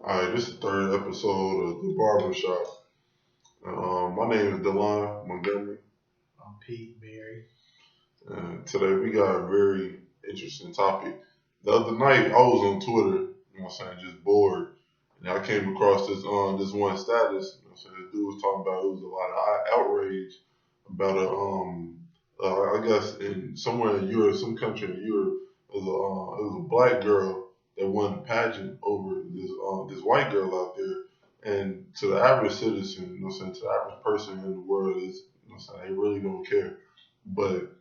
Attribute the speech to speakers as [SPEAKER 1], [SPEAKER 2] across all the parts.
[SPEAKER 1] Alright, this is the third episode of the Barbershop. My name is Delon Montgomery,
[SPEAKER 2] I'm Pete Berry.
[SPEAKER 1] and today we got a very interesting topic. The other night I was on Twitter, just bored, and I came across this one status. This dude was talking about it was a lot of outrage about I guess in somewhere in Europe, some country in Europe, it was a black girl that won the pageant over this white girl out there. And to the average citizen, to the average person in the world is, they really don't care. But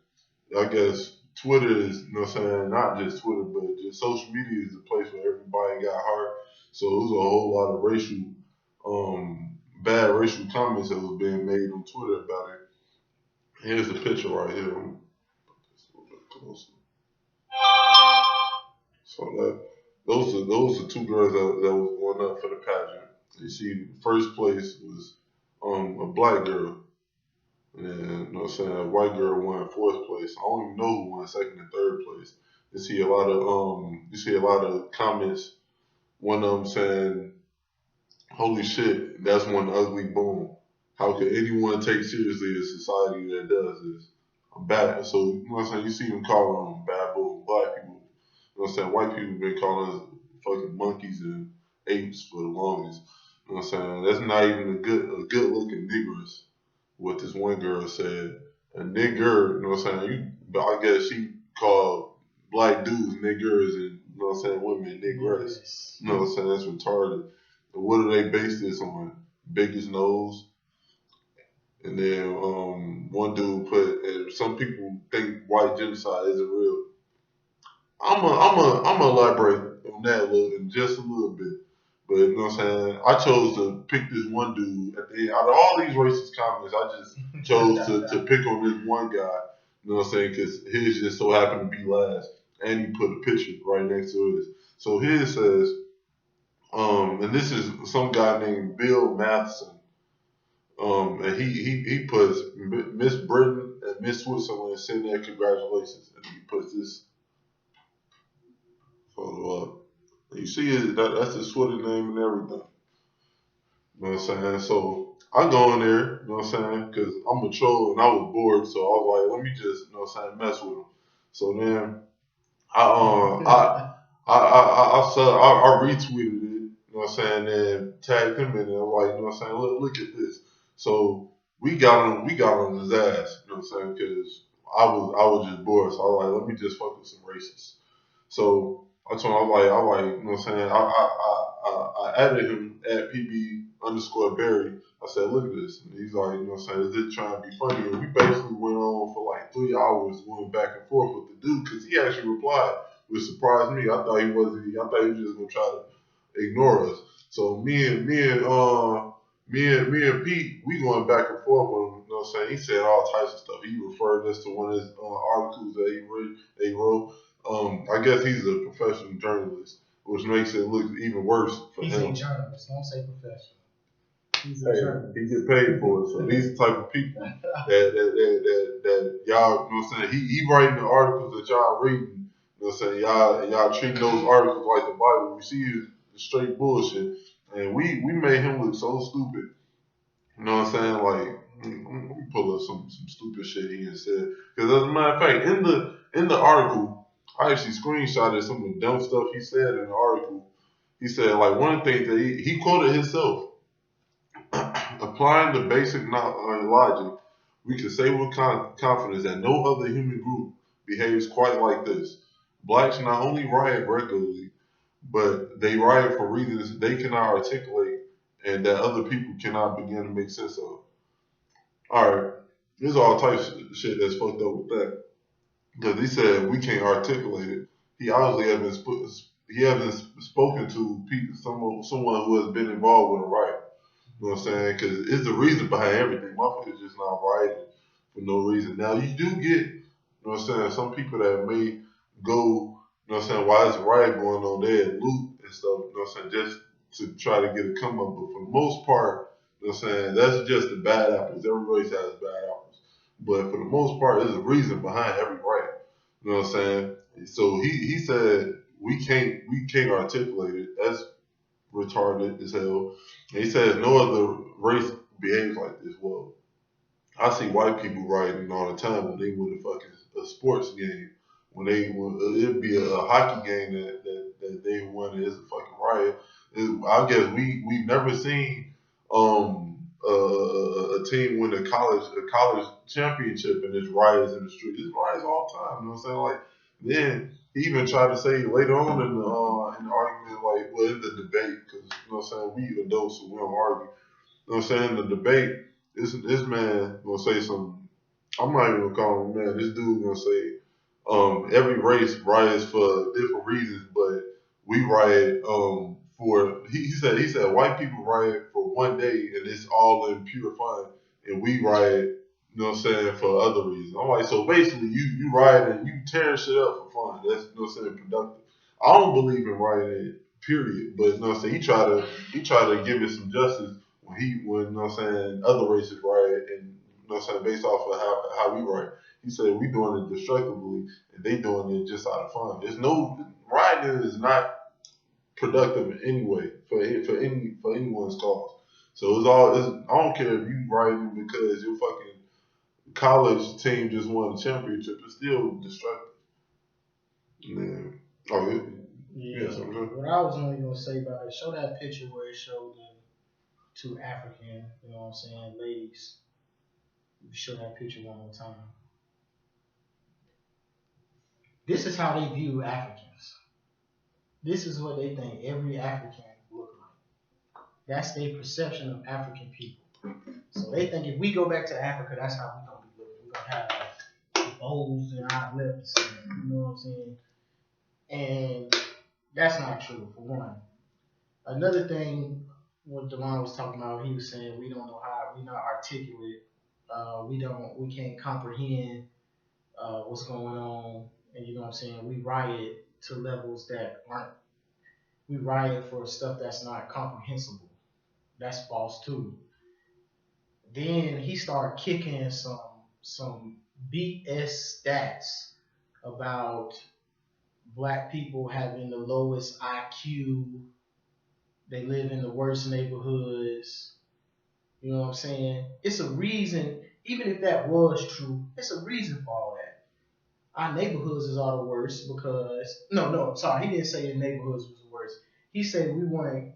[SPEAKER 1] I guess Twitter is, not just Twitter, but just social media is the place where everybody got heart. So it was a whole lot of bad racial comments that was being made on Twitter about it. Here's the picture right here. Let me put this a little bit closer. So those are two girls that was going up for the pageant. You see, first place was a black girl, and a white girl won fourth place. I don't even know who won second and third place. You see a lot of comments. One of them saying, "Holy shit, that's one ugly boom. How could anyone take seriously a society that does this?" Bad. So you see them calling them bad boom. Black people. White people been calling us fucking monkeys and apes for the longest. That's not even a good looking niggers. What this one girl said. A nigger, I guess she called black dudes niggers and women niggers. That's retarded. And what do they base this on? Biggest nose. And then one dude put, and some people think white genocide isn't real. I'm gonna elaborate on that just a little bit. But I chose to pick this one dude at the end. Out of all these racist comments, I just chose to pick on this one guy. Because his just so happened to be last, and he put a picture right next to his. So his says, and this is some guy named Bill Matheson. And he puts Miss Britain and Miss Switzerland send their congratulations, and he puts this photo up. You see that's his Twitter name and everything. You know what I'm saying? So I go in there, you know what I'm saying? Because I'm a troll and I was bored, so I was like, let me just, mess with him. So then I I retweeted it, you know what I'm saying, and tagged him in it. I'm like, you know what I'm saying, look at this. So we got on his ass, you know what I'm saying, because I was just bored. So I was like, let me just fuck with some racists. So I told him, you know what I'm saying, I added him at PB underscore Barry. I said, look at this. And he's like, you know what I'm saying, is it trying to be funny? And we basically went on for like 3 hours going back and forth with the dude because he actually replied, which surprised me. I thought he was just gonna try to ignore us. So me and Pete, we going back and forth with him. You know what I'm saying? He said all types of stuff. He referred us to one of his articles that he wrote. I guess he's a professional journalist, which makes it look even worse for
[SPEAKER 2] He's
[SPEAKER 1] him.
[SPEAKER 2] a journalist. Don't say professional. He's a
[SPEAKER 1] Hey,
[SPEAKER 2] journalist.
[SPEAKER 1] he get paid for it. So these the type of people that y'all, you know what I'm saying? He writing the articles that y'all reading, you know what I'm saying? Y'all treating those articles like the Bible. We see is straight bullshit. And we made him look so stupid. You know what I'm saying? Like, let me pull up some stupid shit he had said. Because as a matter of fact, in the article, I actually screenshotted some of the dumb stuff he said in the article. He said like one of the things that he quoted himself. Applying the basic logic, we can say with confidence that no other human group behaves quite like this. Blacks not only riot regularly, but they riot for reasons they cannot articulate and that other people cannot begin to make sense of. All right, there's all types of shit that's fucked up with that. Because he said we can't articulate it. He obviously hasn't spoken to people, someone who has been involved with a riot. You know what I'm saying? Because it's the reason behind everything. Motherfuckers just not writing for no reason. Now you do get, you know what I'm saying, some people that may go, you know what I'm saying, why is a riot going on there and loot and stuff, you know what I'm saying, just to try to get a come up. But for the most part, you know what I'm saying, that's just the bad apples. Every race has bad apples. But for the most part, there's a reason behind every riot. You know what I'm saying? So he said we can't articulate it. That's retarded as hell. And he says no other race behaves like this. Well, I see white people rioting all the time when they win a sports game. When it'd be a hockey game that they won, it's a fucking riot. I guess we've never seen a team win a college championship and there's riots in the street. There's riots all the time. You know what I'm saying? Like then he even tried to say later on in the argument, like well in the debate, because you know what I'm saying, we adults so we don't argue. You know what I'm saying? The debate, this man gonna say some. I'm not even gonna call him man. This dude gonna say, every race riots for different reasons, but we riot for. He said white people riot for one day and it's all in pure fun, and we riot. You know what I'm saying, for other reasons. I'm like, so basically, you riot and you tear shit up for fun. That's, you know what I'm saying, productive. I don't believe in rioting, period. But you know what I'm saying, he tried to give it some justice when you know what I'm saying, other races riot and you know what I'm saying, based off of how we riot. He said we doing it destructively and they doing it just out of fun. There's no rioting is not productive in any way for anyone's cause. So I don't care if you rioting because your fucking college team just won the championship. It's still destructive. Man. Oh yeah.
[SPEAKER 2] Yeah.
[SPEAKER 1] Yeah, something.
[SPEAKER 2] What I was only gonna say about it, show that picture where it showed the two African, you know what I'm saying, ladies. Show that picture one more time. This is how they view Africans. This is what they think every African look like. That's their perception of African people. So they think if we go back to Africa, that's how we gonna be looking. We're gonna have bows and our lips, you know what I'm saying? And that's not true for one. Another thing, what Delon was talking about, he was saying we don't know how, we not articulate, we can't comprehend what's going on, and you know what I'm saying. We riot to levels that aren't. We riot for stuff that's not comprehensible. That's false too. Then he started kicking some BS stats about black people having the lowest IQ. They live in the worst neighborhoods. You know what I'm saying? It's a reason, even if that was true, it's a reason for all that. Our neighborhoods is all the worst because no, sorry, he didn't say the neighborhoods was the worst. He said we weren't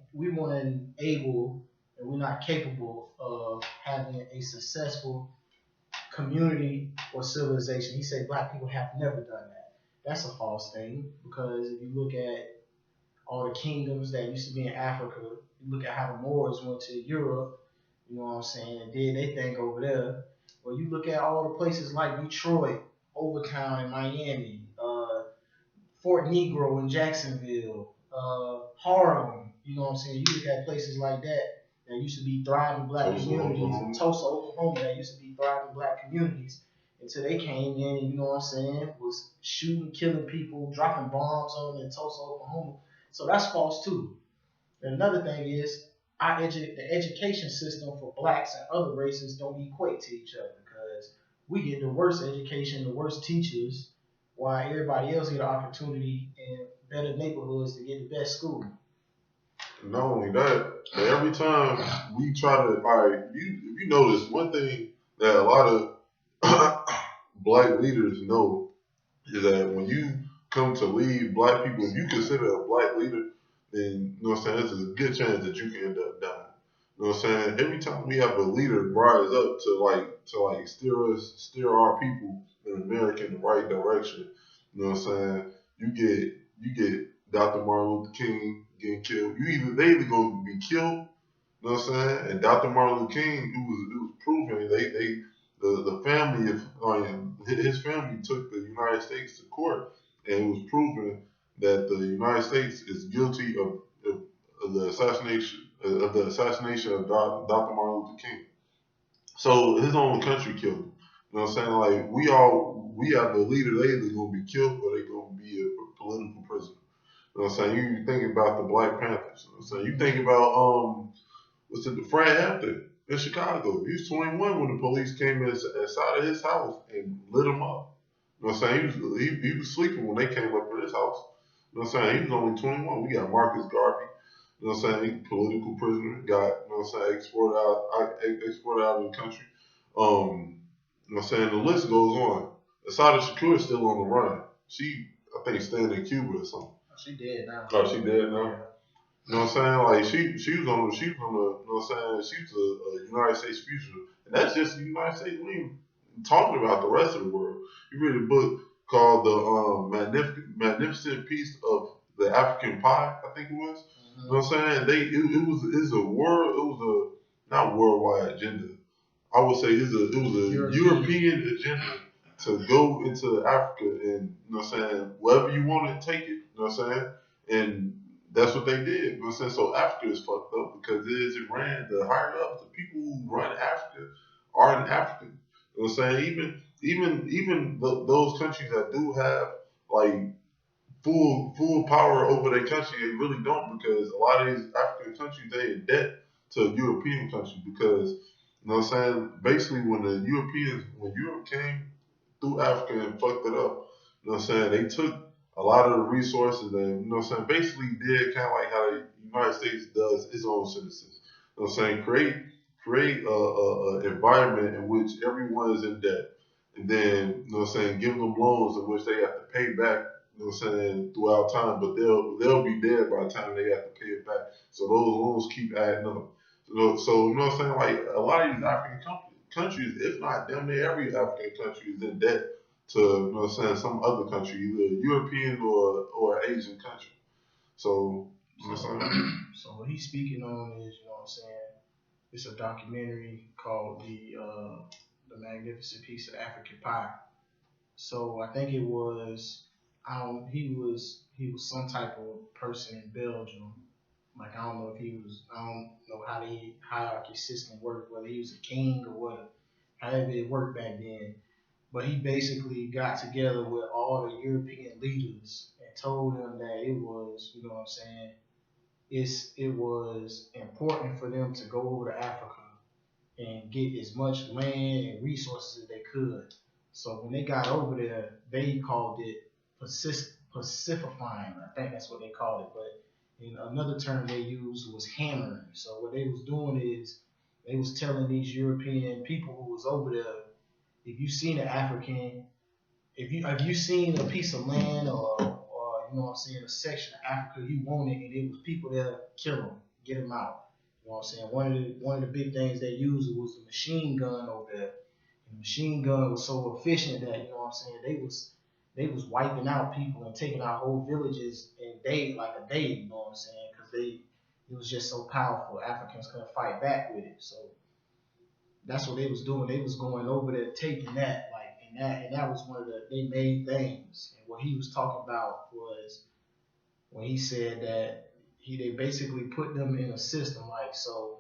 [SPEAKER 2] able and we're not capable of having a successful community or civilization. He said black people have never done that. That's a false thing because if you look at all the kingdoms that used to be in Africa, you look at how the Moors went to Europe, you know what I'm saying, and did they thing over there. Or you look at all the places like Detroit, Overtown in Miami, Fort Negro in Jacksonville, Harlem, you know what I'm saying? You look at places like that used to be thriving black communities, and Tulsa, Oklahoma, that used to be thriving black communities until they came in and, you know what I'm saying, was shooting, killing people, dropping bombs on them in Tulsa, Oklahoma. So that's false too. And another thing is, the education system for blacks and other races don't equate to each other because we get the worst education, the worst teachers, while everybody else get an opportunity in better neighborhoods to get the best school.
[SPEAKER 1] Not only that, but every time we try to, all right, if you notice one thing that a lot of black leaders know is that when you come to lead black people, if you consider a black leader, then you know what I'm saying, there's a good chance that you can end up dying. You know what I'm saying? Every time we have a leader rise up to steer our people in America in the right direction, you know what I'm saying? You get Dr. Martin Luther King getting killed. They either gonna be killed, you know what I'm saying? And Dr. Martin Luther King, it was proven the family of his family took the United States to court, and it was proven that the United States is guilty of the assassination of Dr. Martin Luther King. So his own country killed him. You know what I'm saying? Like we have a leader. They either gonna be killed or they gonna be a political prisoner. You know what I'm saying? You think about the Black Panthers. You know what I'm saying? You think about what's it, the Fred Hampton in Chicago. He was 21 when the police came inside of his house and lit him up. You know what I'm saying? He was sleeping when they came up to his house. You know what I'm saying? He was only 21. We got Marcus Garvey. You You know what I'm saying? Political prisoner, got, you know what I'm saying, exported out of the country. You know what I'm saying? The list goes on. Asada Shakur is still on the run. She, I think, staying in Cuba or something.
[SPEAKER 2] She dead now.
[SPEAKER 1] Oh, she dead now?
[SPEAKER 2] Yeah.
[SPEAKER 1] You know what I'm saying? Like she was on the, you know what I'm saying? She was a United States fugitive. And that's just the United States. We ain't talking about the rest of the world. You read a book called The Magnificent Piece of the African Pie, I think it was. You know what I'm saying? It's a world, it was a, not worldwide agenda. I would say it was a European agenda to go into Africa and, you know what I'm saying, wherever you want to take it, you know what I'm saying? And that's what they did. You know what I'm saying? So Africa is fucked up because it ran the higher ups, the people who run Africa are in Africa. You know what I'm saying? Those countries that do have like full power over their country, they really don't, because a lot of these African countries they in debt to a European country because, you know what I'm saying, basically when Europe came through Africa and fucked it up, you know what I'm saying, they took a lot of the resources and, you know what I'm saying, basically did kind of like how the United States does its own citizens. You know what I'm saying, create a environment in which everyone is in debt, and then, you know what I'm saying, give them loans in which they have to pay back, you know what I'm saying, throughout time, but they'll be dead by the time they have to pay it back. So those loans keep adding up. So you know what I'm saying, like a lot of these African countries, if not damn near every African country, is in debt to, you know what I'm saying, some other country, either European or Asian country. So you know what I'm saying.
[SPEAKER 2] So what he's speaking on is, you know what I'm saying, it's a documentary called the Magnificent Piece of African Pie. So I think it was, I don't, he was some type of person in Belgium. Like I don't know if he was, I don't know how the hierarchy system worked, whether he was a king or what, however it worked back then. But he basically got together with all the European leaders and told them that it was, you know what I'm saying, it was important for them to go over to Africa and get as much land and resources as they could. So when they got over there, they called it pacifying. I think that's what they called it. But in another term they used was hammering. So what they was doing is they was telling these European people who was over there, if you seen an African, if you seen a piece of land or you know what I'm saying, a section of Africa you wanted, and it was people there, kill them, get them out. You know what I'm saying? One of the big things they used was the machine gun over there. And the machine gun was so efficient that, you know what I'm saying, they was wiping out people and taking out whole villages in a day, you know what I'm saying? Because it was just so powerful. Africans couldn't fight back with it. So that's what they was doing. They was going over there taking that, like, and that was one of they main things. And what he was talking about was when he said that they basically put them in a system, like, so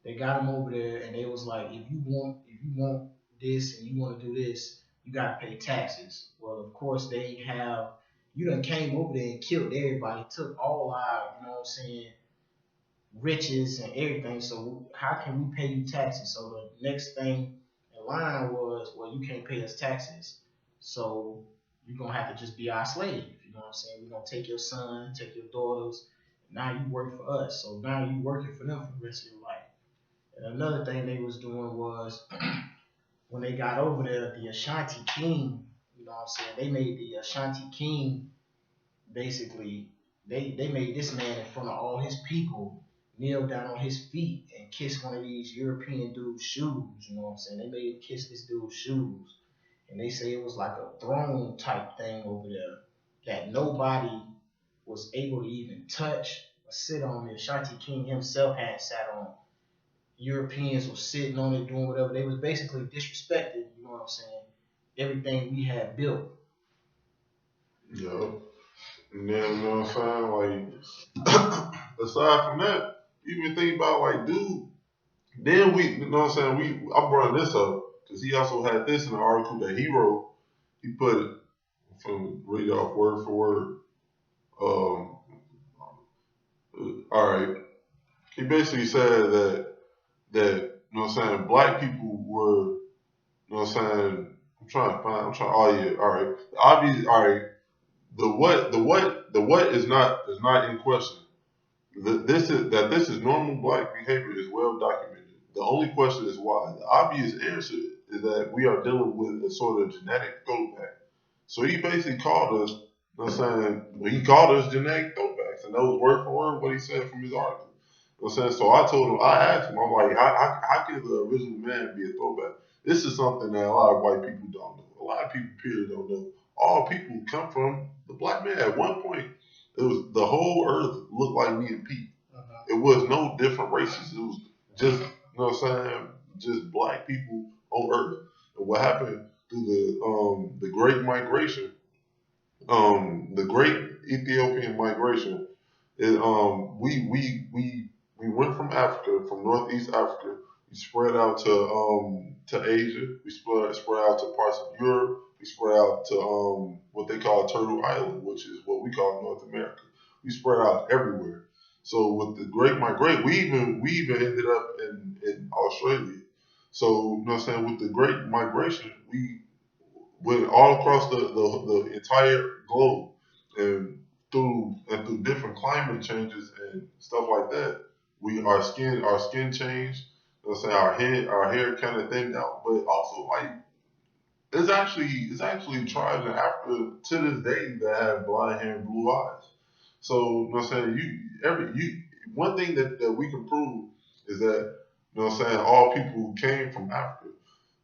[SPEAKER 2] they got them over there and they was like, if you want this and you want to do this, you gotta pay taxes. Well, of course they have, you done came over there and killed everybody, took all our, you know what I'm saying, riches and everything. So how can we pay you taxes? So the next thing in line was, well, you can't pay us taxes, so you're gonna have to just be our slave. You know what I'm saying? We're gonna take your son, take your daughters. Now you work for us. So now you working for them for the rest of your life. And another thing they was doing was when they got over there, the Ashanti king, you know what I'm saying? They made the Ashanti king basically, they made this man in front of all his people kneel down on his feet and kiss one of these European dude's shoes. You know what I'm saying? They made him kiss this dude's shoes. And they say it was like a throne type thing over there that nobody was able to even touch or sit on. The Ashanti king himself had sat on. Europeans were sitting on it, doing whatever. They was basically disrespected, you know what I'm saying? Everything we had built.
[SPEAKER 1] Yeah. And then, you know what I'm saying? Like, aside from that, even think about, like, dude, then you know what I'm saying? I brought this up because he also had this in the article that he wrote. He put it from read off word for word. Um, all right. He basically said that, you know what I'm saying, black people were, you know what I'm saying, oh yeah, all right. Obviously, all right. The what is not in question. This is normal black behavior is well documented. The only question is why. The obvious answer is that we are dealing with a sort of genetic throwback. So he basically called us, you know what I'm saying, well, he called us genetic throwbacks, and that was word for word what he said from his article. You know what I'm saying? So I told him, I asked him, I'm like, how can the original man be a throwback? This is something that a lot of white people don't know. A lot of people, period, don't know. All people come from the black man. At one point, it was the whole earth looked like me and Pete. It was no different races. It was just, you know what I'm saying, just black people on earth. And what happened through the Great Migration, the Great Ethiopian Migration, it, we went from Africa, from Northeast Africa. We spread out to Asia. We spread out to parts of Europe. We spread out to what they call Turtle Island, which is what we call North America. We spread out everywhere. So with the Great Migration, we even ended up in Australia. So you know what I'm saying, with the Great Migration, we went all across the entire globe, and through different climate changes and stuff like that, our skin changed. You know what I'm saying, our hair kind of thinned out, but also like it's actually tribes in Africa to this day that have blonde hair and blue eyes. So, you know what I'm saying? One thing that we can prove is that, you know what I'm saying, all people came from Africa.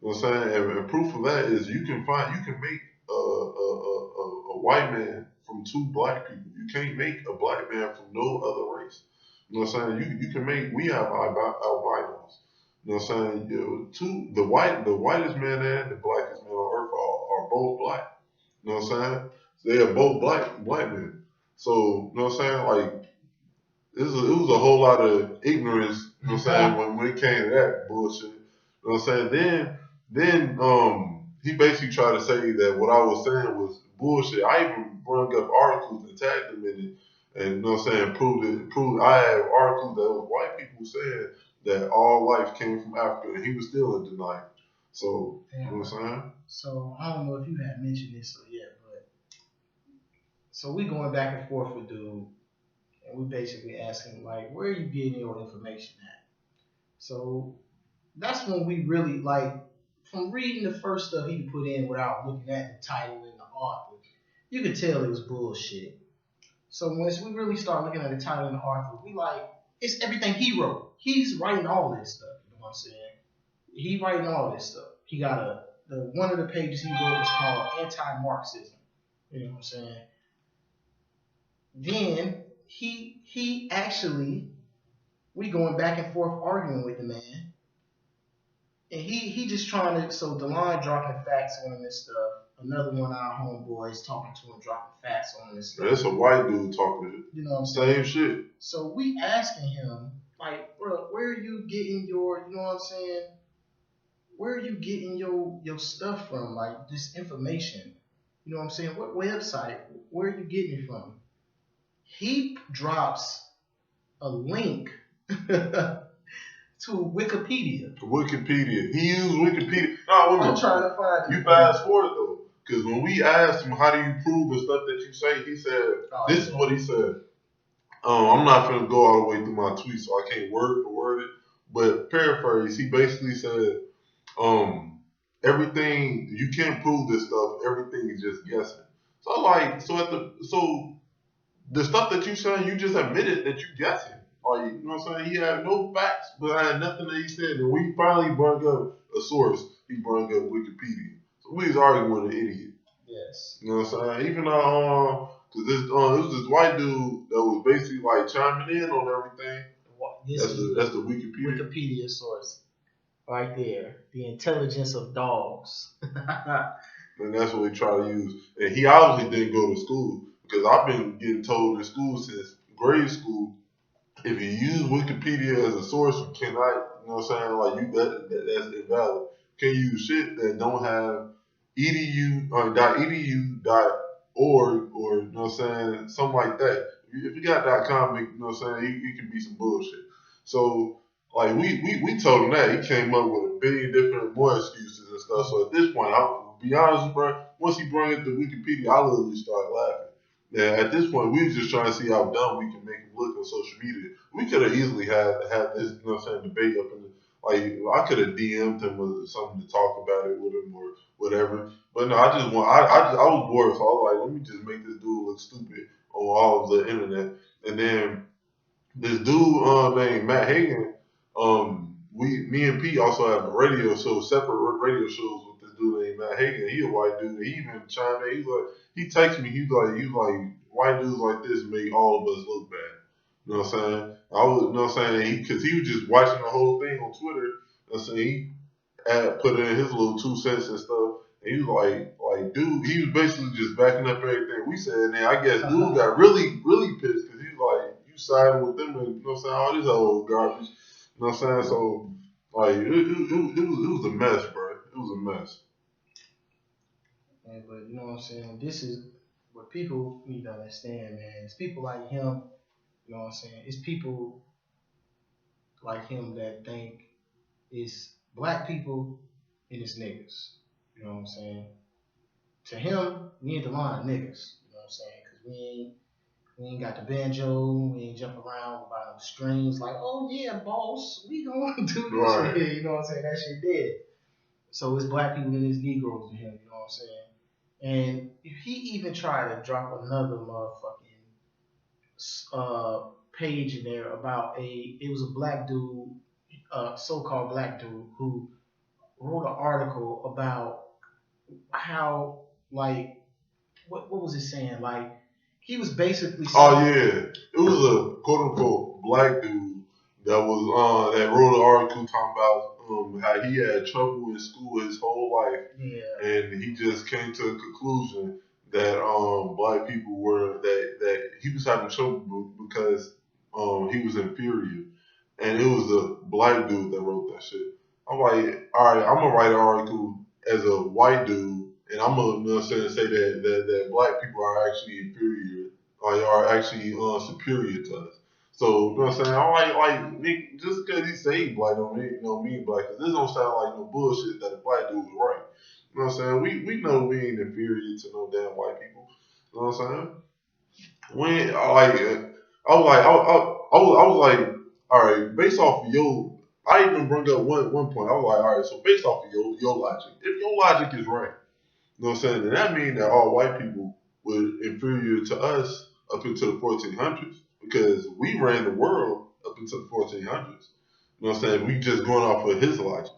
[SPEAKER 1] You know what I'm saying? And proof of that is you can make a white man from two black people. You can't make a black man from no other race. You know what I'm saying? You can make, we have albinos. You know what I'm saying? The whitest man and the blackest man on earth are both black. You know what I'm saying? They are both black men. So, you know what I'm saying? Like, it was a whole lot of ignorance, you know what I'm saying, when it came to that bullshit. You know what I'm saying? Then he basically tried to say that what I was saying was bullshit. I even brought up articles and tagged him in it, and you know what I'm saying, proved I have articles that was white people saying that all life came from Africa, and he was still in denial. So, you know what I'm saying?
[SPEAKER 2] So I don't know if you had mentioned this yet, but so we going back and forth with dude, and we basically asking like, where are you getting your information at? So that's when we really like, from reading the first stuff he put in without looking at the title and the author, you could tell it was bullshit. So once we really start looking at the title and the author, we like, it's everything he wrote. He's writing all this stuff. You know what I'm saying? He writing all this stuff. He got the one of the pages he wrote was called Anti-Marxism. You know what I'm saying? Then he actually, we going back and forth arguing with the man, and he just trying to, so Delon dropping facts on this stuff. Another one of our homeboys talking to him, dropping facts on this stuff.
[SPEAKER 1] That's a white dude talking.
[SPEAKER 2] You know what I'm saying?
[SPEAKER 1] Same shit.
[SPEAKER 2] So we asking him, like, bro, where are you getting your, you know what I'm saying? Where are you getting your stuff from? Like this information. You know what I'm saying? What website? Where are you getting it from? He drops a link to Wikipedia.
[SPEAKER 1] Wikipedia. He used Wikipedia. No,
[SPEAKER 2] I'm trying to find it.
[SPEAKER 1] You fast forward though, because when we asked him how do you prove the stuff that you say, he said, "This is what he said." I'm not gonna go all the way through my tweet, so I can't word for word it. But paraphrase, he basically said, everything you can't prove this stuff. Everything is just guessing. So like, so the stuff that you saying, you just admitted that you guessing. Like, you know what I'm saying? He had no facts behind nothing that he said. And we finally brought up a source. He brought up Wikipedia. So we was arguing with an idiot.
[SPEAKER 2] Yes.
[SPEAKER 1] You know what I'm saying? Even cause it was this white dude that was basically like chiming in on everything. That's the Wikipedia.
[SPEAKER 2] Wikipedia source. Right there. The intelligence of dogs.
[SPEAKER 1] And that's what we try to use. And he obviously didn't go to school, because I've been getting told in school since grade school, if you use Wikipedia as a source, you cannot, you know what I'm saying, like that's invalid. Can't use shit that don't have edu .edu .org, or you know what I'm saying, something like that. If you got .com, you know what I'm saying, it can be some bullshit. So like we told him that. He came up with a billion different more excuses and stuff. So at this point, I'll be honest, bro, once he brought it to Wikipedia, I literally started laughing. Yeah, at this point, we was just trying to see how dumb we can make him look on social media. We could have easily had this, you know what I'm saying, debate up in the, like, I could have DM'd him with something to talk about it with him or whatever. But no, I was bored, so I was like, let me just make this dude look stupid on all of the internet. And then this dude named Matt Hagan, me and Pete also have a radio show, separate radio shows with this dude named Matt Hagan. He a white dude. He even chimed in. He's like, he texted me. He's like, white dudes like this make all of us look bad. You know what I'm saying? I was, you know what I'm saying? Because he was just watching the whole thing on Twitter. You know what I'm saying? He put in his little 2 cents and stuff. And he was like, dude, he was basically just backing up everything we said. And then I guess dude got really, really pissed because he's like, you siding with them and, you know what I'm saying, all this old garbage. You know what I'm saying? So, like, it was a mess, bro. It was a mess.
[SPEAKER 2] Yeah, but you know what I'm saying? This is what people need to understand, man. It's people like him, you know what I'm saying? It's people like him that think it's black people and it's niggas. You know what I'm saying? To him, we ain't the line of niggas. You know what I'm saying? Because we ain't got the banjo, we ain't jump around about the strings like, oh yeah, boss, we gonna do this
[SPEAKER 1] Right.
[SPEAKER 2] shit. You know what I'm saying? That shit dead. So it's black people and it's Negroes to him. You know what I'm saying? And if he even tried to drop another motherfucking page in there about it was a black dude, so-called black dude who wrote an article about how like what was it saying? Like he was basically saying,
[SPEAKER 1] Oh yeah, it was a quote unquote black dude that was that wrote an article talking about how he had trouble in school his whole life,
[SPEAKER 2] yeah,
[SPEAKER 1] and he just came to a conclusion that black people were that he was having trouble because he was inferior, and it was a black dude that wrote that shit. I'm like, all right, I'm gonna write an article as a white dude, and I'm gonna, you know what I'm saying, say that black people are actually inferior, or are actually superior to us. So, you know what I'm saying? I'm like Nick, just because he say black don't mean, you know, mean black. Cause this don't sound like no bullshit that a black dude was right. You know what I'm saying? We know we ain't inferior to no damn white people. You know what I'm saying? When I was like, all right, based off of your, I even bring up one point. I was like, all right, so based off of your logic, if your logic is right, you know what I'm saying, then that means that all white people were inferior to us up until the 1400s because we ran the world up until the 1400s. You know what I'm saying? We just going off of his logic.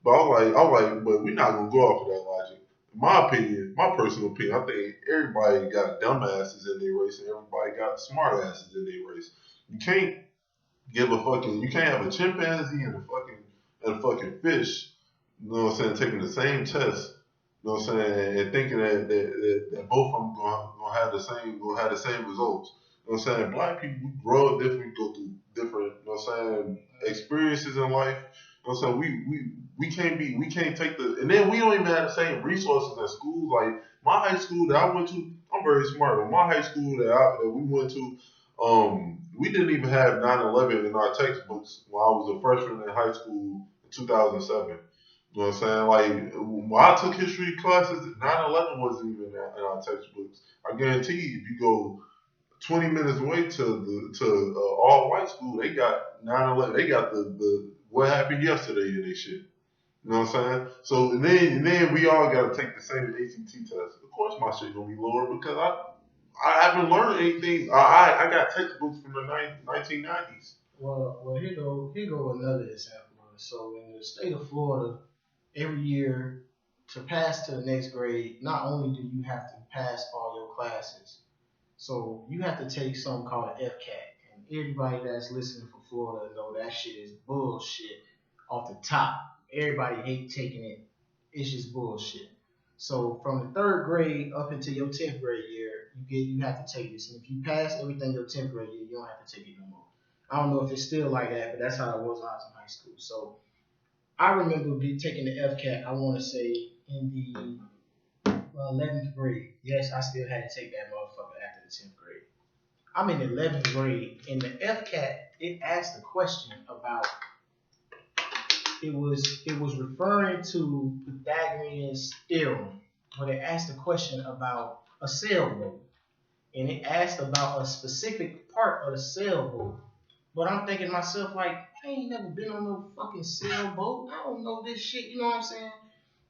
[SPEAKER 1] But I was like, but we're not gonna go off of that logic. In my opinion, my personal opinion, I think everybody got dumbasses in their race and everybody got smartasses in their race. You can't you can't have a chimpanzee and a fucking fish, you know what I'm saying, taking the same test, you know what I'm saying, and thinking that both of them gonna have the same results. You know what I'm saying? Black people, we grow up different, we go through different, you know what I'm saying, experiences in life. You know what I'm saying? We can't take the, and then we don't even have the same resources at schools. Like my high school that I went to, I'm very smart, but my high school that we went to, we didn't even have 9/11 in our textbooks when I was a freshman in high school in 2007. You know what I'm saying? Like when I took history classes, 9/11 wasn't even in our textbooks. I guarantee you, if you go 20 minutes away to all white school, they got 9/11. They got the what happened yesterday in their shit. You know what I'm saying? So and then we all got to take the same ACT test. Of course, my shit gonna be lower because I haven't learned anything. I got textbooks from the 1990s.
[SPEAKER 2] well, here go another example. So in the state of Florida, every year to pass to the next grade, not only do you have to pass all your classes, so you have to take something called an FCAT. And everybody that's listening for Florida know that shit is bullshit off the top. Everybody hate taking it. It's just bullshit. So from the third grade up until your 10th grade year, you have to take this. And if you pass everything your 10th grade year, you don't have to take it no more. I don't know if it's still like that, but that's how it was when I was in high school. So I remember taking the FCAT, I want to say in the 11th grade. Yes, I still had to take that motherfucker after the 10th grade. I'm in the 11th grade. In the FCAT, it asked a question about, it was referring to Pythagorean's theorem, but it asked a question about a sailboat. and it asked about a specific part of the sailboat. But I'm thinking to myself, like, I ain't never been on no fucking sailboat. I don't know this shit, you know what I'm saying?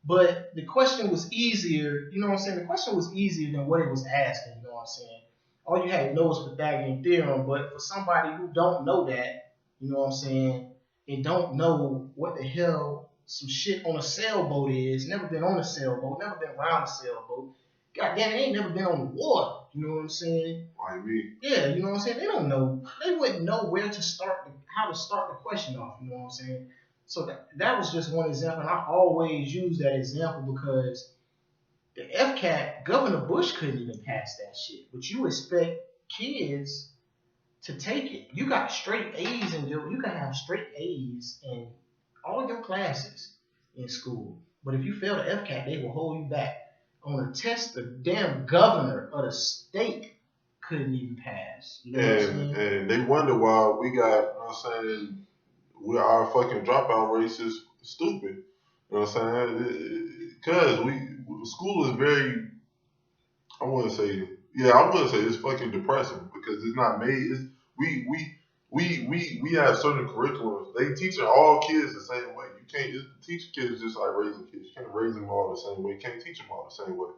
[SPEAKER 2] But the question was easier, you know what I'm saying? The question was easier than what it was asking, you know what I'm saying? All you had to know was Pythagorean theorem, but for somebody who don't know that, you know what I'm saying, and don't know what the hell some shit on a sailboat is, never been on a sailboat, never been around a sailboat, God damn, they ain't never been on the water, you know what I'm saying?
[SPEAKER 1] Like me.
[SPEAKER 2] Yeah, you know what I'm saying? They don't know. They wouldn't know where to start, how to start the question off, you know what I'm saying? So that was just one example, and I always use that example because the FCAT, Governor Bush couldn't even pass that shit. But you expect kids to take it. You got straight A's in you can have straight A's in all your classes in school. But if you fail the FCAT, they will hold you back. On a test the damn governor of the state couldn't even pass. You know what I'm saying?
[SPEAKER 1] And they wonder why we got, you know what I'm saying, our fucking dropout race is stupid. You know what I'm saying? Because school is very, I wouldn't say, yeah, I would say it's fucking depressing because it's not made. We we we have certain curriculums. They teaching all kids the same way. You can't just teach kids just like raising kids. You can't raise them all the same way. You can't teach them all the same way.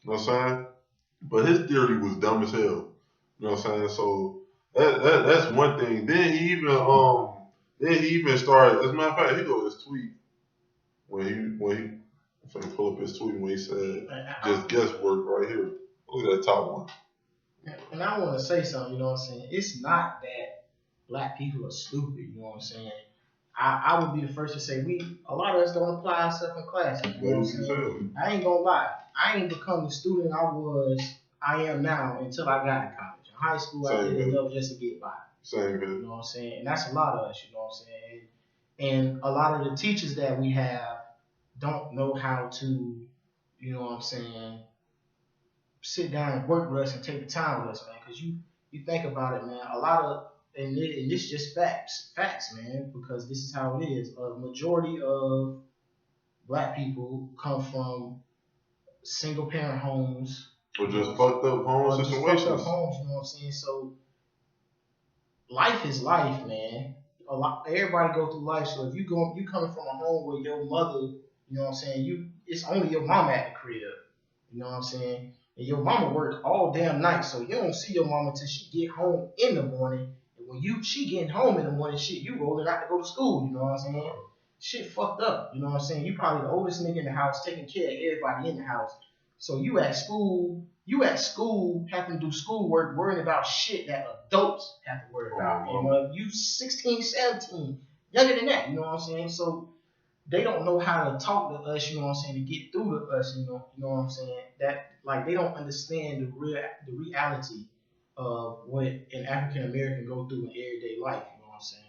[SPEAKER 1] You know what I'm saying? But his theory was dumb as hell. You know what I'm saying? So that's one thing. Then he even started. As a matter of fact, he go his tweet when he I'm finna pull up his tweet when he said just guesswork right here. Look at that top one.
[SPEAKER 2] And I want to say something, you know what I'm saying? It's not that black people are stupid, you know what I'm saying? I would be the first to say a lot of us don't apply ourselves in class. You know what I'm saying? I ain't gonna lie. I ain't become the student I am now until I got to college. In high school, I did enough just to get by.
[SPEAKER 1] Same here.
[SPEAKER 2] You know what I'm saying? And that's a lot of us, you know what I'm saying? And a lot of the teachers that we have don't know how to, you know what I'm saying, sit down and work with us and take the time with us, man. Because you think about it, man. A lot of and this is just facts, man. Because this is how it is. A majority of black people come from single parent homes
[SPEAKER 1] or just fucked up home situations.
[SPEAKER 2] Fucked up homes, you know what I'm saying? So life is life, man. Everybody go through life. So if you coming from a home where your mother, you know what I'm saying, it's only your mama at the crib. You know what I'm saying? And your mama work all damn night, so you don't see your mama till she get home in the morning. And when she getting home in the morning, shit, you rolling out to go to school. You know what I'm saying? Shit fucked up. You know what I'm saying? You probably the oldest nigga in the house, taking care of everybody in the house. So you at school having to do schoolwork, worrying about shit that adults have to worry about. You 16, 17, younger than that. You know what I'm saying? So they don't know how to talk to us, you know what I'm saying, to get through to us, you know what I'm saying? That like they don't understand the reality of what an African American go through in everyday life, you know what I'm saying?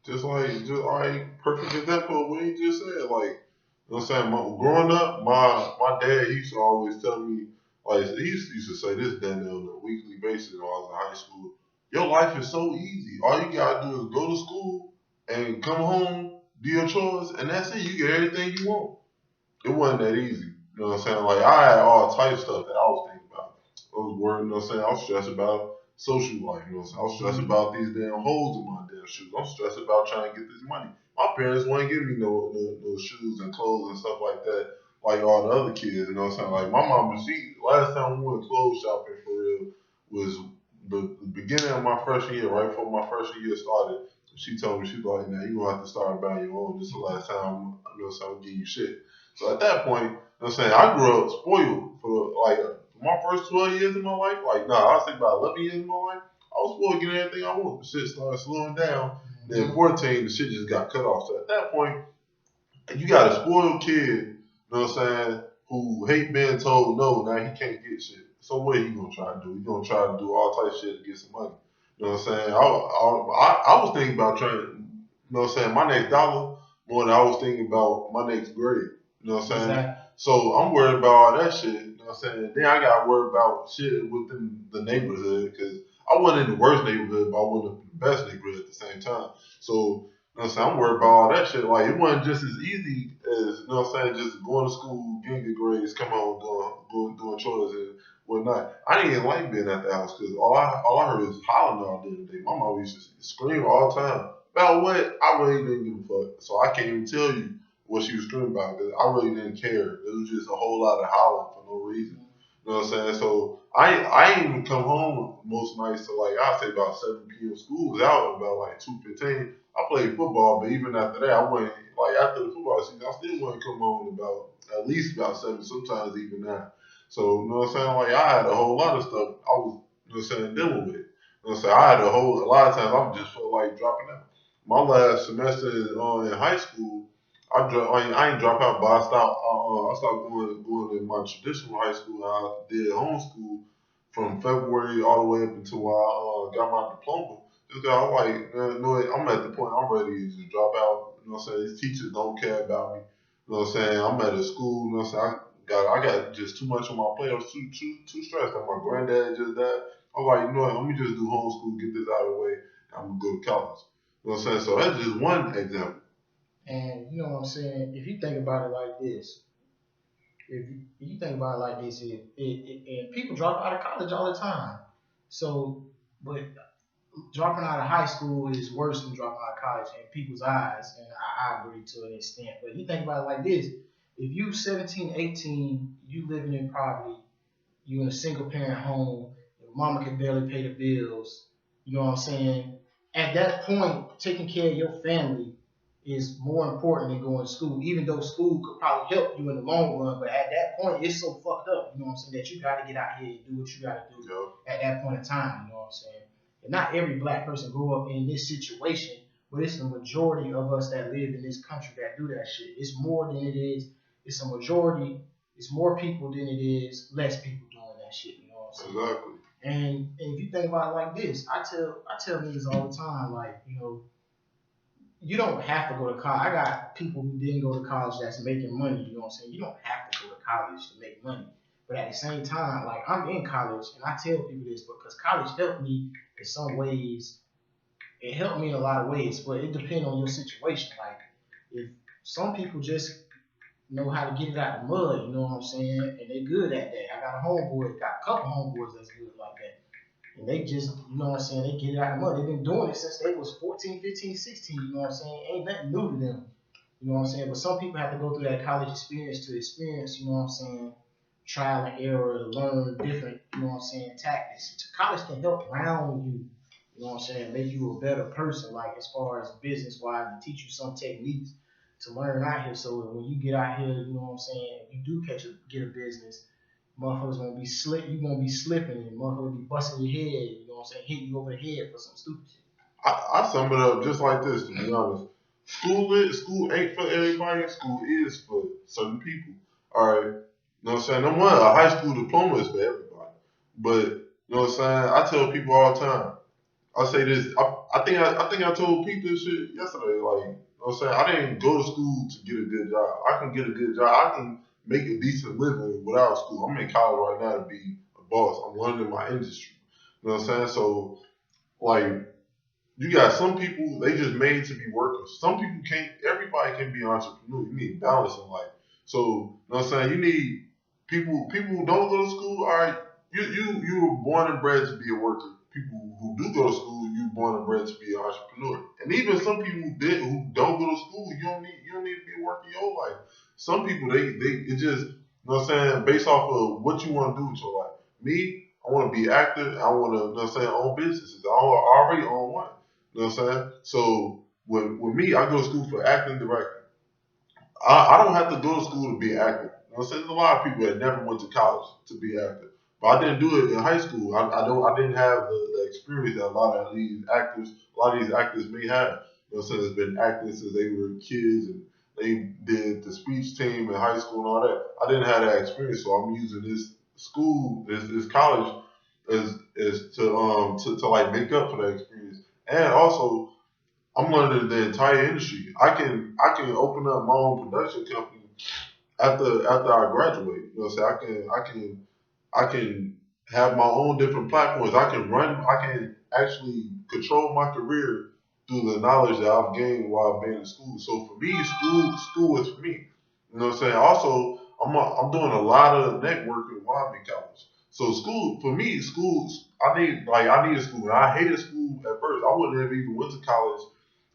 [SPEAKER 1] Just like perfect example of what he just said. Like, you know what I'm saying? Growing up, my dad he used to always tell me, like he used to say this damn near on a weekly basis when I was in high school. Your life is so easy. All you gotta do is go to school and come home, do your chores, and that's it. You get everything you want. It wasn't that easy. You know what I'm saying? Like I had all types of stuff that I was thinking about. I was worried, you know what I'm saying? I was stressed about social life, you know what I'm saying? I was stressed about these damn holes in my damn shoes. I'm stressed about trying to get this money. My parents wouldn't give me no shoes and clothes and stuff like that, like all the other kids, you know what I'm saying? Like my mama, last time we went clothes shopping for real was the beginning of my freshman year, right before my freshman year started. She told me, she was like, now you're gonna have to start buying your own. This is the last time you know what I'm saying, I'm give you shit. So at that point, you know what I'm saying, I grew up spoiled for my first 12 years of my life. Like, I was thinking about 11 years of my life. I was spoiled getting everything I want. The shit started slowing down. Then 14, the shit just got cut off. So at that point, you got a spoiled kid, you know what I'm saying, who hate being told no, now he can't get shit. So what he gonna try to do? He gonna try to do all types of shit to get some money. You know what I'm saying? I was thinking about trying to, you know what I'm saying, my next dollar more than I was thinking about my next grade. You know what I'm saying? Exactly. So I'm worried about all that shit. You know what I'm saying? Then I got worried about shit within the neighborhood because I wasn't in the worst neighborhood, but I wasn't in the best neighborhood at the same time. So you know what I'm saying? I'm worried about all that shit. Like, it wasn't just as easy as, you know what I'm saying, just going to school, getting good grades, come home, doing chores, and whatnot. I didn't even like being at the house because all I heard is hollering all day. My mom used to scream all the time about what I really didn't give a fuck. So I can't even tell you what she was screaming about because I really didn't care. It was just a whole lot of hollering for no reason. You know what I'm saying? So I ain't even come home most nights till like I say about 7 p.m. School was out about like 2:15. I played football, but even after that, I went like after the football season, I still wouldn't come home about at least about 7, sometimes even 9. So you know what I'm saying? Like I had a whole lot of stuff I was you know what I'm saying dealing with. You know what I'm saying? I had a lot of times I just felt like dropping out. My last semester in high school, I ain't drop out, but I stopped going to my traditional high school. I did homeschool from February all the way up until I got my diploma. Just 'cause I'm like, man, you know what, I'm at the point I'm ready to just drop out. You know what I'm saying? These teachers don't care about me. You know what I'm saying? I'm at a school. You know what I'm saying? I got just too much on my plate. I was too stressed. And my granddad just died. I'm like, you know what? Let me just do homeschool, get this out of the way. And I'm gonna go to college. You know what I'm saying? So that's just one example.
[SPEAKER 2] And you know what I'm saying? If you think about it like this, if you think about it like this, and people drop out of college all the time. So, but dropping out of high school is worse than dropping out of college in people's eyes, and I agree to an extent. But you think about it like this: if you 17, 18, you living in poverty, you in a single parent home, your mama can barely pay the bills. You know what I'm saying? At that point, taking care of your family is more important than going to school, even though school could probably help you in the long run. But at that point, it's so fucked up, you know what I'm saying, that you got to get out here and do what you got to do at that point in time, you know what I'm saying? And not every black person grew up in this situation, but it's the majority of us that live in this country that do that shit. It's more than it is. It's a majority. It's more people than it is less people doing that shit. You know what I'm saying?
[SPEAKER 1] Exactly.
[SPEAKER 2] And if you think about it like this, I tell niggas all the time, like, you know, you don't have to go to college. I got people who didn't go to college that's making money. You know what I'm saying? You don't have to go to college to make money. But at the same time, like, I'm in college, and I tell people this because college helped me in some ways. It helped me in a lot of ways, but it depends on your situation. Like, if some people just know how to get it out the mud, you know what I'm saying? And they good at that. I got a couple homeboys that's good like that. And they just, you know what I'm saying, they get it out of the mud. They've been doing it since they was 14, 15, 16, you know what I'm saying? Ain't nothing new to them. You know what I'm saying? But some people have to go through that college experience to experience, you know what I'm saying, trial and error to learn different, you know what I'm saying, tactics. College can help round you, you know what I'm saying, make you a better person, like as far as business wise, and teach you some techniques to learn out here. So when you get out here, you know what I'm saying, if you do get a business, motherfuckers gonna be slip. You gonna be slipping, and motherfuckers be busting your head. You know what I'm saying? Hitting you over the head for some stupid shit.
[SPEAKER 1] I sum it up just like this, to be honest. School ain't for everybody. School is for certain people. All right. You know what I'm saying? Number one, a high school diploma is for everybody. But you know what I'm saying? I tell people all the time. I say this. I think I told Pete this shit yesterday. Like, you know what I'm saying? I didn't go to school to get a good job. I can get a good job. I can make a decent living without school. I'm in college right now to be a boss. I'm learning my industry. You know what I'm saying? So, like, you got some people, they just made to be workers. Some people can't, everybody can be an entrepreneur. You need balance in life. So, you know what I'm saying? You need people who don't go to school, all right, you were born and bred to be a worker. People who do go to school, you were born and bred to be an entrepreneur. And even some people who don't go to school, you don't need to be a worker your whole life. Some people they it just you know what I'm saying, based off of what you want to do with your life. Me, I want to be active. I want to, you know what I'm saying, own businesses. I already own one. You know what I'm saying? So with me, I go to school for acting directing. I don't have to go to school to be an actor. You know what I'm saying? There's a lot of people that never went to college to be an actor. But I didn't do it in high school. I didn't have the experience that a lot of these actors may have. You know what I'm saying? There's been acting since they were kids and they did the speech team in high school and all that. I didn't have that experience, so I'm using this school, this college as to like make up for that experience. And also I'm learning the entire industry. I can open up my own production company after I graduate. You know what I'm saying? I can have my own different platforms. I can actually control my career through the knowledge that I've gained while I've been in school. So for me, school is for me. You know what I'm saying? Also, I'm doing a lot of networking while I'm in college. So school for me, schools I needed school. And I hated school at first. I wouldn't have even went to college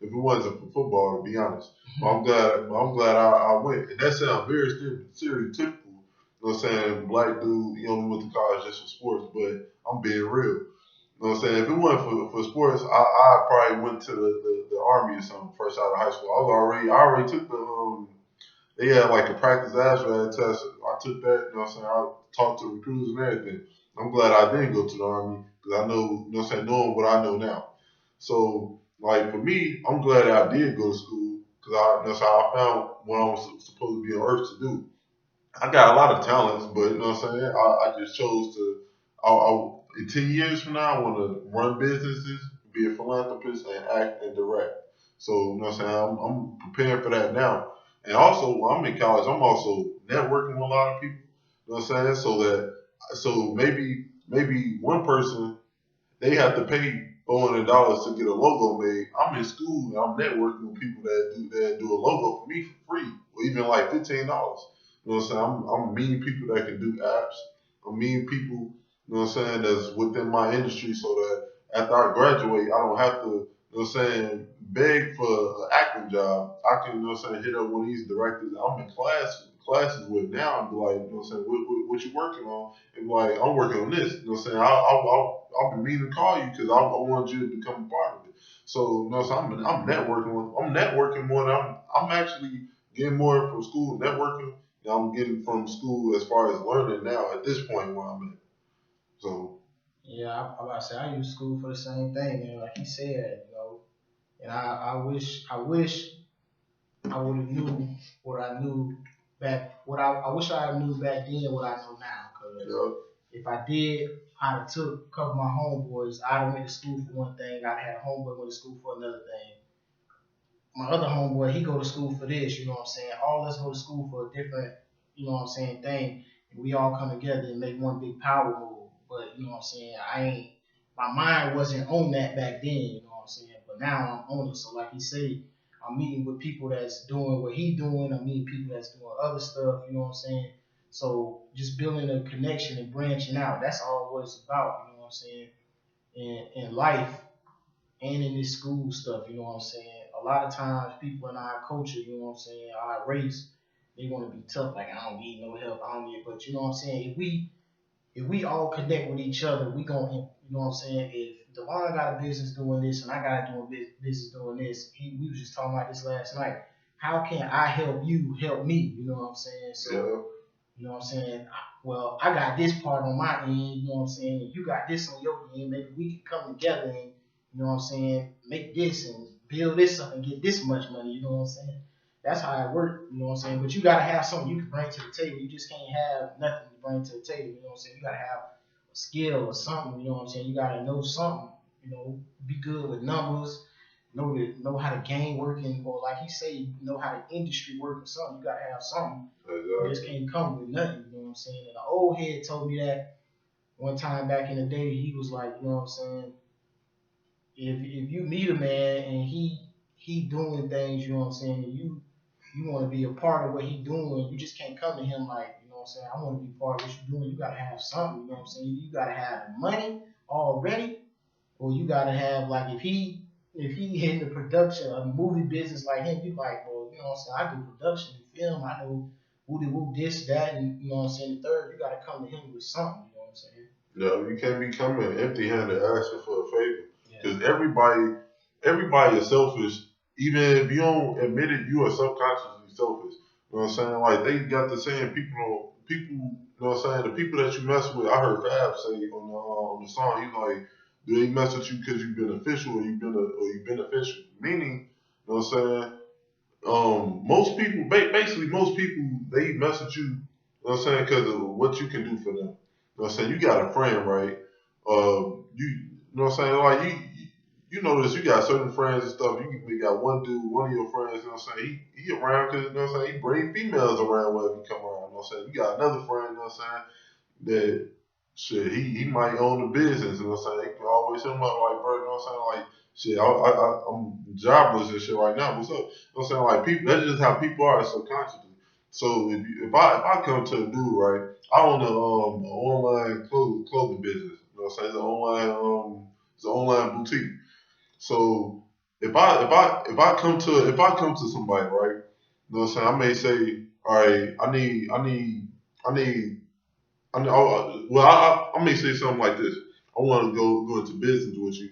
[SPEAKER 1] if it wasn't for football, to be honest. But I'm glad I went. And that sounds very stereotypical. You know what I'm saying? Black dude, he only went to college just for sports, but I'm being real. You know what I'm saying? If it wasn't for sports, I probably went to the army or something fresh out of high school. I already took they had like a practice ASVAB test. I took that, you know what I'm saying? I talked to recruiters and everything. I'm glad I didn't go to the army because I know, you know what I'm saying, knowing what I know now. So, like, for me, I'm glad that I did go to school because that's how I found what I was supposed to be on earth to do. I got a lot of talents, but you know what I'm saying? I just chose to. In 10 years from now, I want to run businesses, be a philanthropist, and act and direct. So, you know what I'm saying? I'm preparing for that now. And also, when I'm in college, I'm also networking with a lot of people. You know what I'm saying? So maybe one person they have to pay $400 to get a logo made. I'm in school and I'm networking with people that do a logo for me for free, or even like $15. You know what I'm saying? I'm meeting people that can do apps. I'm meeting people, you know what I'm saying, that's within my industry, so that after I graduate, I don't have to, you know what I'm saying, beg for an acting job. I can, you know what I'm saying, hit up one of these directors I'm in classes with now and be like, you know what I'm saying, what you working on? And like, I'm working on this. You know what I'm saying? I'll be meaning to call you because I want you to become a part of it. So, you know, so I'm networking more than I'm actually getting more from school networking than I'm getting from school as far as learning now at this point where I'm at. So,
[SPEAKER 2] Yeah, I about to say I use school for the same thing, man. Like he said, and I wish I would have knew what I knew I wish I knew back then what I know now. Cause
[SPEAKER 1] yeah,
[SPEAKER 2] if I did, I'd have took a couple of my homeboys. I'd have went to school for one thing. I'd have had a homeboy went to school for another thing. My other homeboy, he go to school for this, you know what I'm saying? All of us go to school for a different, you know what I'm saying, thing. And we all come together and make one big power move. But you know what I'm saying? My mind wasn't on that back then, you know what I'm saying? But now I'm on it. So like he said, I'm meeting with people that's doing what he doing. I'm meeting people that's doing other stuff, you know what I'm saying? So just building a connection and branching out. That's all what it's about, you know what I'm saying? In life, and in this school stuff, you know what I'm saying? A lot of times people in our culture, you know what I'm saying, our race, they want to be tough, like I don't need no help, I don't need, but you know what I'm saying? If we all connect with each other, we gonna, you know what I'm saying? If Devon got a business doing this and I got a business doing this, we was just talking about this last night. How can I help you help me? You know what I'm saying? So
[SPEAKER 1] yeah,
[SPEAKER 2] you know what I'm saying? Well, I got this part on my end, you know what I'm saying? And you got this on your end. Maybe we can come together and, you know what I'm saying, make this and build this up and get this much money, you know what I'm saying? That's how it works, you know what I'm saying? But you got to have something you can bring to the table. You just can't have nothing to bring to the table, you know what I'm saying? You got to have a skill or something, you know what I'm saying? You got to know something, be good with numbers, know how the game working, or like he say, know how the industry work or something. You got to have something. You just
[SPEAKER 1] exactly.
[SPEAKER 2] can't come with nothing, you know what I'm saying? And the old head told me that one time back in the day. He was like, you know what I'm saying? If you meet a man and he doing things, you know what I'm saying, and you want to be a part of what he doing, you just can't come to him like, you know what I'm saying, I want to be part of what you're doing. You gotta have something, you know what I'm saying? You gotta have the money already, or you gotta have like if he in the production a movie business like him, you like, well, you know what I'm saying, I do production and film, I know woody woo this, that, and you know what I'm saying, the third, you gotta come to him with something, you know what I'm saying?
[SPEAKER 1] No, you can't be coming empty-handed asking for a favor
[SPEAKER 2] Yeah.
[SPEAKER 1] because everybody is selfish. Even if you don't admit it, you are subconsciously selfish. You know what I'm saying? Like they got the saying, people. You know what I'm saying? The people that you mess with. I heard Fab say on the song, he's like, do they mess with you because you beneficial or you beneficial? Meaning, you know what I'm saying? Most people, basically most people, they mess with you, you know what I'm saying, because of what you can do for them. You know what I'm saying? You got a friend, right? You know what I'm saying? Like, you know this, you got certain friends and stuff. You got one dude, one of your friends, you know what I'm saying? He around because, you know what I'm saying, he bring females around wherever he come around, you know what I'm saying? You got another friend, you know what I'm saying, that shit, he might own a business, you know what I'm saying? They can always hit him up like, bro, you know what I'm saying? Like, shit, I'm jobless and shit right now. What's up? You know what I'm saying? Like, people, that's just how people are subconsciously. So if I come to a dude, right, I own a online clothing business. You know what I'm saying? It's an online boutique. So if I come to somebody, right, you know what I'm saying, I may say, all right, I need I may say something like this. I want to go into business with you,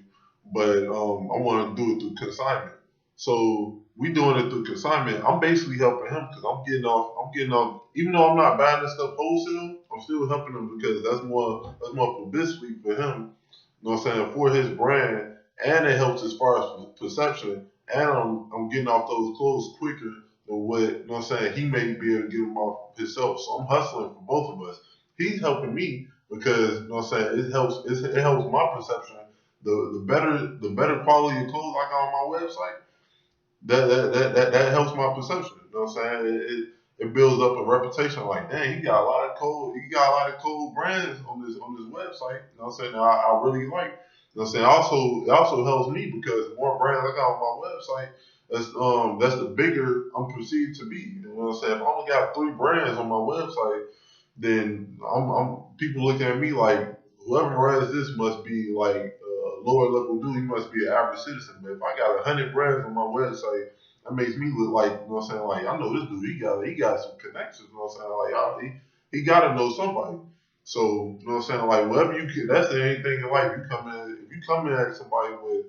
[SPEAKER 1] but I want to do it through consignment. So we doing it through consignment. I'm basically helping him because I'm getting off. I'm getting off. Even though I'm not buying this stuff wholesale, I'm still helping him because that's more publicity for him. You know what I'm saying, for his brand, and it helps as far as perception. And I'm getting off those clothes quicker than what, you know what I'm saying, he may be able to get them off himself. So I'm hustling for both of us. He's helping me because, you know what I'm saying, it helps my perception. The better quality of clothes I got on my website, that helps my perception. You know what I'm saying? It builds up a reputation. Like, dang, he got a lot of cool brands on this website. You know what I'm saying? I really like. You know what I'm saying? It also helps me because the more brands I got on my website, that's the bigger I'm perceived to be. You know what I'm saying? If I only got 3 brands on my website, then I'm people looking at me like whoever runs this must be like a lower level dude. He must be an average citizen. But if I got 100 brands on my website, that makes me look like, you know what I'm saying, like I know this dude. He got some connections. You know what I'm saying? Like he got to know somebody. So you know what I'm saying? Like whatever you can. That's the only thing in life. If you come in at somebody with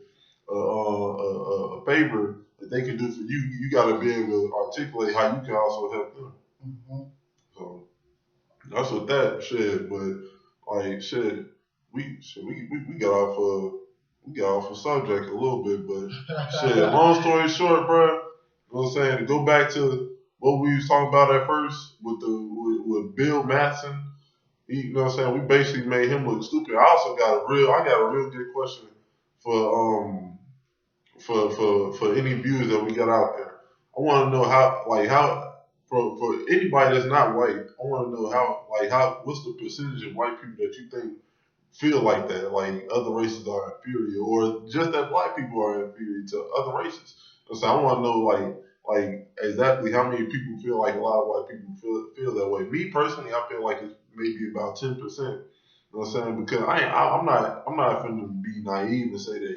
[SPEAKER 1] a favor that they can do for you, you got to be able to articulate how you can also help them. Mm-hmm. So. That's what that shit, but like shit, we got off a subject a little bit, but shit. Long story short, bro, you know what I'm saying? To go back to what we was talking about at first with Bill Madsen, you know what I'm saying? We basically made him look stupid. I got a real good question for for any viewers that we got out there. I want to know how for anybody that's not white. I want to know how what's the percentage of white people that you think feel like that, like other races are inferior, or just that black people are inferior to other races. So I want to know like exactly how many people feel like a lot of white people feel that way. Me personally, I feel like it's maybe about 10%. You know what I'm saying? Because I'm not finna be naive and say that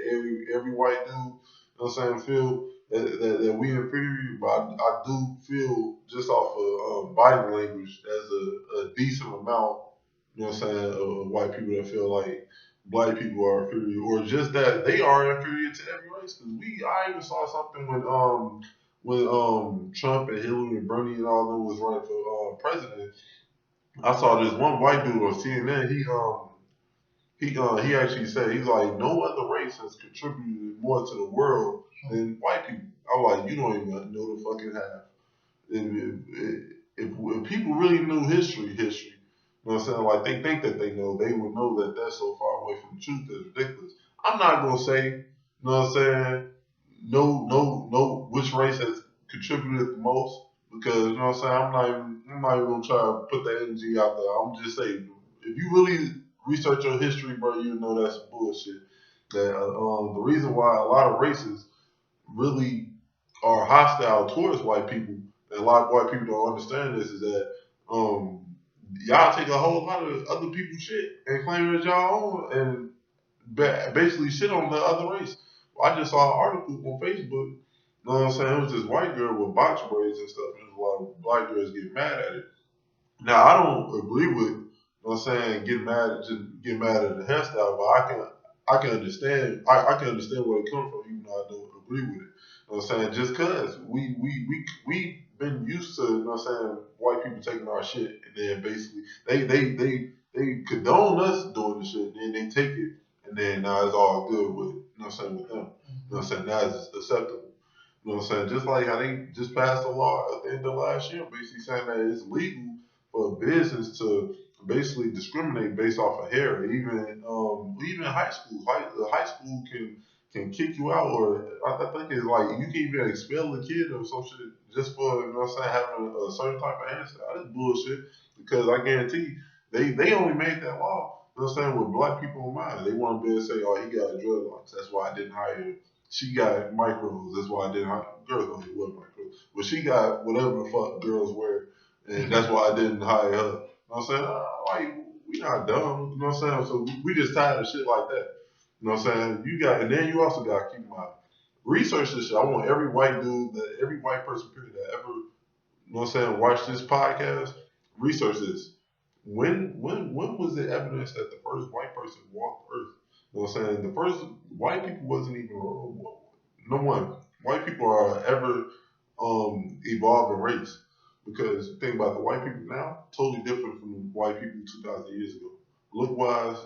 [SPEAKER 1] every white dude, you know what I'm saying, feel that we inferior, but I do feel just off of body language there's a decent amount, you know what I'm saying, of white people that feel like black people are inferior, or just that they are inferior to every race. Cause I even saw something when Trump and Hillary and Bernie and all them was running for president. I saw this one white dude on CNN. He actually said he's like no other race has contributed more to the world than white people. I was like, you don't even know the fucking half. If people really knew history, you know what I'm saying? Like they think that they know, they would know that that's so far away from the truth. It's ridiculous. I'm not gonna say, you know what I'm saying, no, which race has contributed the most because you know what I'm saying. I'm not even gonna try to put that energy out there. I'm just saying, if you really research your history, bro, you know that's bullshit. That the reason why a lot of races really are hostile towards white people, and a lot of white people don't understand this, is that um, y'all take a whole lot of other people's shit and claim it as y'all own, and basically shit on the other race. I just saw an article on Facebook. You know what I'm saying? It was this white girl with box braids and stuff, and there's a lot of black girls getting mad at it. Now I don't agree with, you know what I'm saying, get mad at the hairstyle, but I can understand I can understand where it comes from, even though I don't agree with it. You know what I'm saying? Just cause we been used to, you know what I'm saying, white people taking our shit and then basically they condone us doing the shit, and then they take it and then now it's all good with, you know what I'm saying, with them. You know what I'm saying? Now it's acceptable. You know what I'm saying? Just like how they just passed a law at the end of last year, basically saying that it's legal for a business to basically discriminate based off of hair. Even high school, high school can kick you out, or I think it's like you can even expel a kid or some shit just for, you know what I'm saying, having a certain type of hairstyle. That's bullshit because I guarantee they only made that law, you know what I'm saying, with black people in mind. They want to be able to say, oh, he got a dreadlocks, that's why I didn't hire him. She got micros, that's why I didn't hire. Girls don't even wear micros, but she got whatever the fuck girls wear. and that's why I didn't hire her. You know what I'm saying? Like, we not dumb. You know what I'm saying? So we just tired of shit like that. You know what I'm saying? You got, and then you also got to keep in mind, research this shit. I want every white dude, every white person period that ever, you know what I'm saying, watch this podcast, research this. When was it evidence that the first white person walked Earth? You know what I'm saying? The first white people wasn't even no one. White people are ever evolving race because think about the white people now, totally different from the white people 2,000 years ago. Look wise,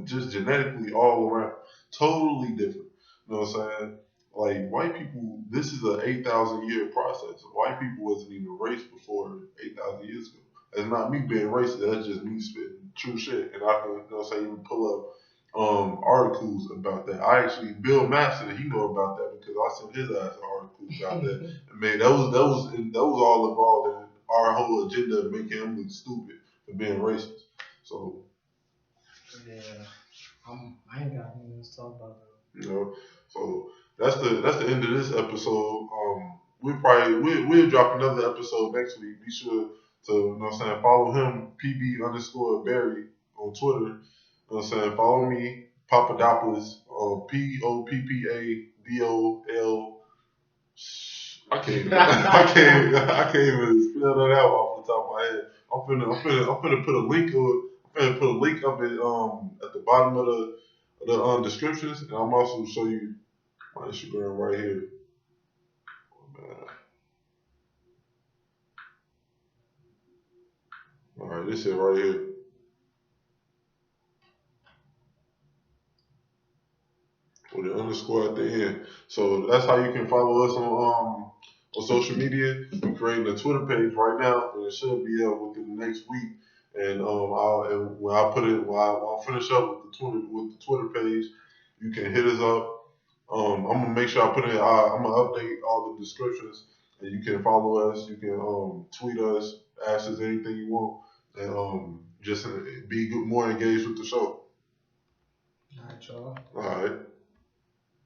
[SPEAKER 1] just genetically all around, totally different. You know what I'm saying? Like white people, this is an 8,000 year process. White people wasn't even race before 8,000 years ago. That's not me being racist. That's just me spitting true shit. And I can, you know, say even pull up articles about that. I actually Bill Master, he know about that because I sent his ass an article about that. And man, that was all involved in our whole agenda of making him look stupid for being racist. So
[SPEAKER 2] Yeah, I ain't got anything else to talk about though.
[SPEAKER 1] you know, so that's the end of this episode. We'll drop another episode next week. Be sure to, you know what I'm saying, follow him, PB_Barry on Twitter. You know what I'm saying? Follow me, Papadopoulos, POPPADOL. I can't even spell that out off the top of my head. I'm finna put a link to it. I'm finna put a link of it at the bottom of the descriptions, and I'm also show you my Instagram right here. All right, this is right here with the underscore at the end. So that's how you can follow us on social media. We're creating a Twitter page right now, and it should be up within the next week. And when I put it when I finish up with the Twitter page, you can hit us up. I'm gonna make sure I put in. I'm gonna update all the descriptions, and you can follow us. You can tweet us, ask us anything you want, and just be more engaged with the show.
[SPEAKER 2] All right, y'all.
[SPEAKER 1] All right.